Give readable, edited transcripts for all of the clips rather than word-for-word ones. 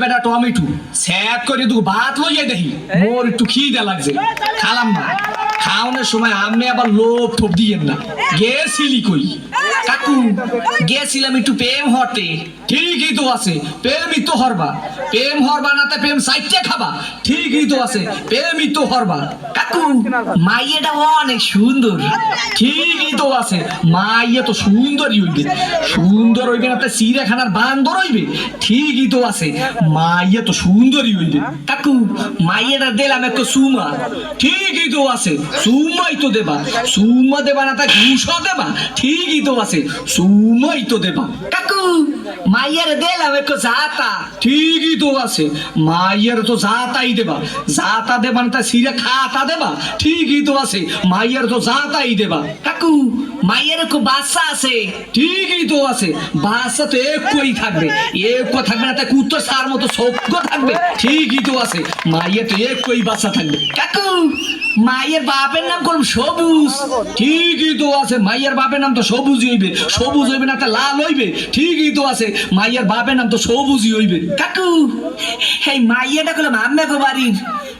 বেটা টমেটো স্যাট করে তুই ভাত লইয়া দেখি মোর একটু খিদে লাগছে খালাম না খাওয়ানোর সময় আমি আবার লোভ ঠোপ দিয়েন না গেছিলি কই কাকু গেছিলাম একটু প্রেম হতে ঠিকই তো আছে প্রেমই তো হরবা প্রেম হরবা না তা প্রেম সাইটে খাবা ঠিকই তো আছে প্রেমই তো হরবা কাকু মাইয়াটা অনেক সুন্দর ঠিকই তো আছে মাইয়া তো সুন্দরই হইবে সুন্দর হইবে না তা চিড়িয়াখানার বান্দর হইবে ঠিকই তো আছে মাইয়া তো সুন্দরই হইবে কাকু মাইয়াটা দিলাম একটু সুমা ঠিকই তো আছে সুমাই তো দেবা সুমা দেবা না তা ঘুষও দেবা ঠিকই তো আছে সুমাই তো দেবা কাকু মাইয়ার দিলাম একটু জাতা ঠিকই তো আছে মাইয়ার তো জাতাই দেবা জাতা দেবা না তা সিরে খাতা দেবা ঠিকই তো আছে মাইয়ার তো জাতাই দেবা কাকু মাইয়ার একটু বাচ্চা আছে ঠিকই তো আছে বাচ্চা তো একই থাকবে একই থাকবে না তা কুত্তর সার মতো সভ্য থাকবে ঠিকই তো আছে মাইয়া তো একই বাচ্চা থাকবে কাকু মায়ের বাপের নাম করুন সবুজ ঠিকই তো আছে মায়ের বাপের নাম তো সবুজই হইবে সবুজ হইবে না তা লাল হইবে ঠিকই তো আছে মায়ের বাপের নাম তো সবুজই হইবে কাকু এই মাইয়াটা করলাম আম্মাগো বাড়ির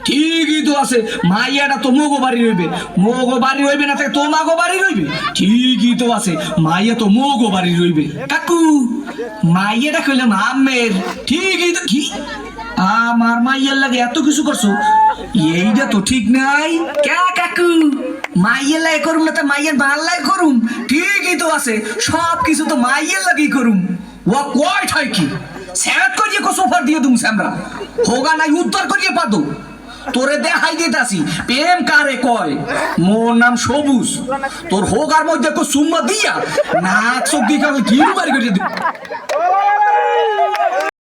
ঠিকই তো আছে মাইয়াটা তো মোগো বাড়ি হইবে মোগো বাড়ি হইবে না তাকে তোমাগো বাড়ি হইবে ঠিকই তো আছে মাইয়া তো মোগো বাড়ি হইবে কাকু মাইয়াটা কইলাম আম্মের ঠিকই তো কি আমার মাইয়ার লাগে এত কিছু করছো এইটা তো ঠিক নাই কে কাকু মাইয়ের লাগে করুম না তা মাইয়ের ভাল লাগে করুম ঠিকই তো আছে সব কিছু তো মাইয়ের লাগেই করুম ও কয় ঠাই কি স্যাট করিয়ে কো সোফার দিয়ে দুম আমরা হোগা নাই উত্তর করিয়ে পাদো তোরে দেখাই দিতাছি প্রেম কারে কয় মোর নাম সবুজ তোর হোগার মধ্যে কো সুম্মা দিয়া নাক চোখ দিয়ে কি বাড়ি করে